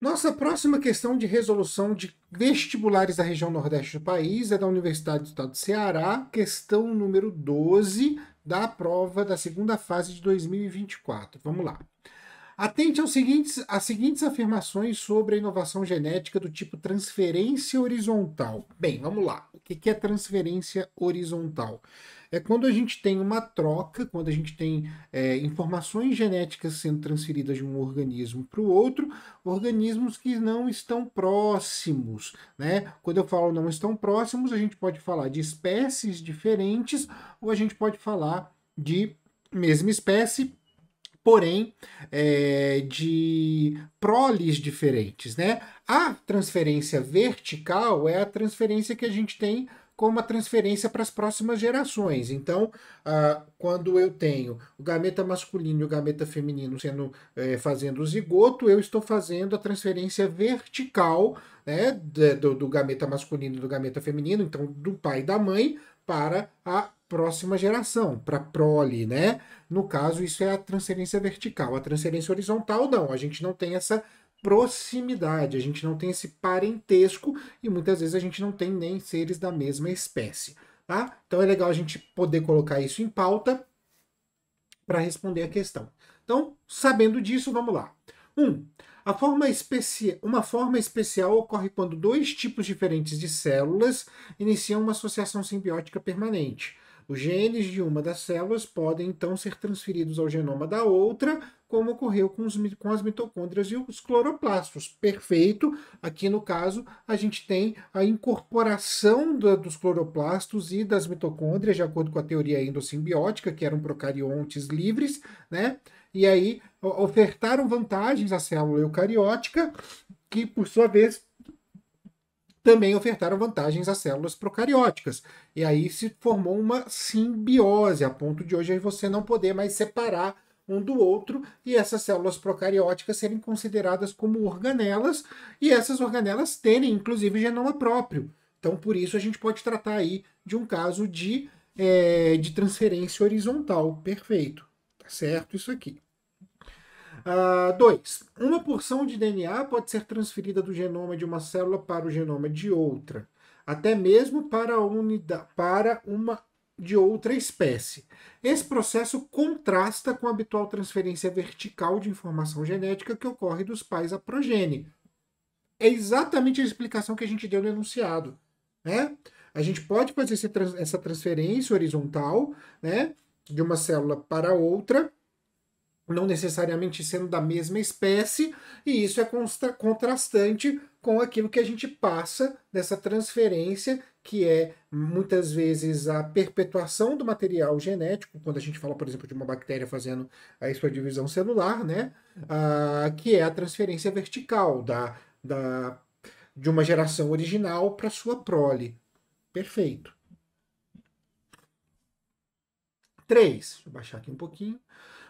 Nossa próxima questão de resolução de vestibulares da região nordeste do país é da Universidade do Estado do Ceará, questão número 12 da prova da segunda fase de 2024. Vamos lá. Atente às seguintes afirmações sobre a inovação genética do tipo transferência horizontal. Bem, vamos lá. O que é transferência horizontal? É quando a gente tem uma troca, quando a gente tem informações genéticas sendo transferidas de um organismo para o outro, organismos que não estão próximos, né? Quando eu falo não estão próximos, a gente pode falar de espécies diferentes ou a gente pode falar de mesma espécie, porém de proles diferentes, né? A transferência vertical é a transferência que a gente tem como a transferência para as próximas gerações. Então, quando eu tenho o gameta masculino e o gameta feminino fazendo o zigoto, eu estou fazendo a transferência vertical, né, do gameta masculino e do gameta feminino, então do pai e da mãe, para a próxima geração, para a prole, né? No caso, isso é a transferência vertical. A transferência horizontal, não. A gente não tem essa proximidade, a gente não tem esse parentesco e muitas vezes a gente não tem nem seres da mesma espécie, tá? Então é legal a gente poder colocar isso em pauta para responder a questão. Então, sabendo disso, vamos lá. Uma forma especial ocorre quando dois tipos diferentes de células iniciam uma associação simbiótica permanente. Os genes de uma das células podem então ser transferidos ao genoma da outra, como ocorreu com as mitocôndrias e os cloroplastos. Perfeito. Aqui no caso, a gente tem a incorporação dos cloroplastos e das mitocôndrias, de acordo com a teoria endossimbiótica, que eram procariontes livres, né? E aí ofertaram vantagens à célula eucariótica, que por sua vez também ofertaram vantagens às células procarióticas. E aí se formou uma simbiose, a ponto de hoje você não poder mais separar um do outro e essas células procarióticas serem consideradas como organelas e essas organelas terem, inclusive, genoma próprio. Então, por isso, a gente pode tratar aí de um caso de transferência horizontal. Perfeito. Tá certo isso aqui. 2. Uma porção de DNA pode ser transferida do genoma de uma célula para o genoma de outra, até mesmo para uma de outra espécie. Esse processo contrasta com a habitual transferência vertical de informação genética que ocorre dos pais à progênie. É exatamente a explicação que a gente deu no enunciado, né? A gente pode fazer essa transferência horizontal, né, de uma célula para outra, não necessariamente sendo da mesma espécie, e isso é contrastante com aquilo que a gente passa dessa transferência, que é muitas vezes a perpetuação do material genético, quando a gente fala, por exemplo, de uma bactéria fazendo a sua divisão celular, né? Que é a transferência vertical de uma geração original para sua prole. Perfeito. 3. Deixa eu baixar aqui um pouquinho.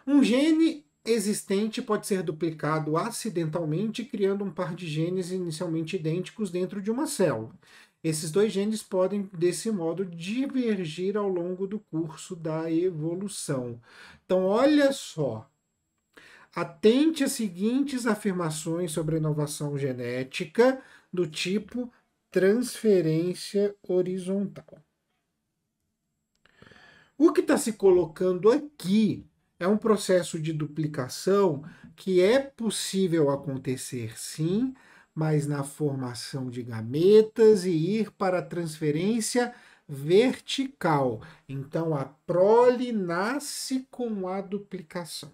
Um gene existente pode ser duplicado acidentalmente, criando um par de genes inicialmente idênticos dentro de uma célula. Esses dois genes podem, desse modo, divergir ao longo do curso da evolução. Então, olha só. Atente às seguintes afirmações sobre a inovação genética do tipo transferência horizontal. O que está se colocando aqui é um processo de duplicação que é possível acontecer sim, mas na formação de gametas e ir para a transferência vertical. Então a prole nasce com a duplicação.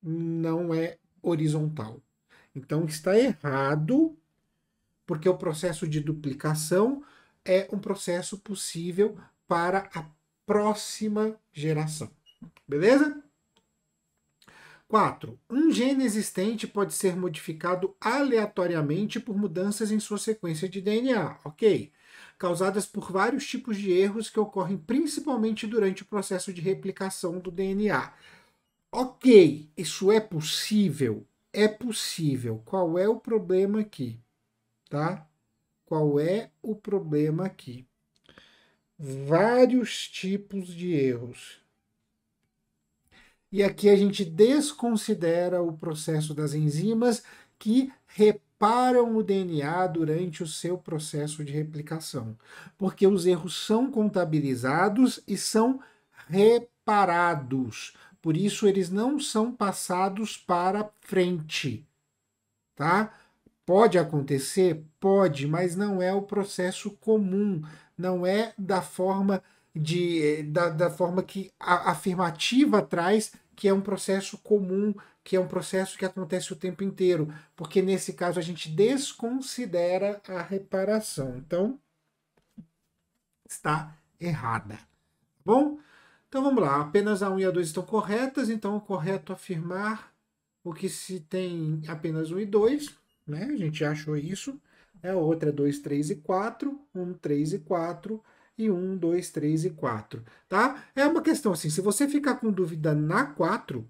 Não é horizontal. Então está errado, porque o processo de duplicação é um processo possível para a próxima geração. Beleza? 4. Um gene existente pode ser modificado aleatoriamente por mudanças em sua sequência de DNA, ok? Causadas por vários tipos de erros que ocorrem principalmente durante o processo de replicação do DNA. Ok, isso é possível? é possível. Qual é o problema aqui? Tá? Qual é o problema aqui? Vários tipos de erros. E aqui a gente desconsidera o processo das enzimas que reparam o DNA durante o seu processo de replicação, porque os erros são contabilizados e são reparados. Por isso eles não são passados para frente, tá? Pode acontecer? Pode, mas não é o processo comum, não é da forma da forma que a afirmativa traz, que é um processo comum, que é um processo que acontece o tempo inteiro, porque nesse caso a gente desconsidera a reparação. Então, está errada. Tá bom? Então vamos lá, apenas a 1 e a 2 estão corretas, então é correto afirmar o que se tem apenas 1 e 2, né? A gente já achou isso. A outra é 2, 3 e 4, 1, 3 e 4 e 1, 2, 3 e 4, tá? É uma questão assim, se você ficar com dúvida na 4,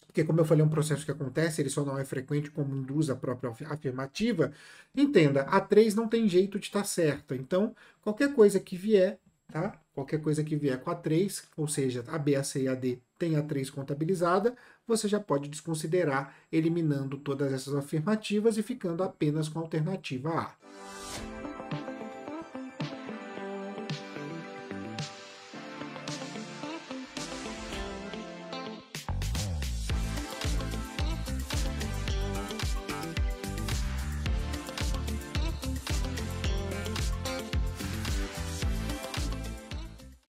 porque como eu falei, é um processo que acontece, ele só não é frequente como induz a própria afirmativa, entenda, a 3 não tem jeito de estar certa. Então, qualquer coisa que vier, tá? Qualquer coisa que vier com a 3, ou seja, a B, a C e a D tem a 3 contabilizada, você já pode desconsiderar, eliminando todas essas afirmativas e ficando apenas com a alternativa A.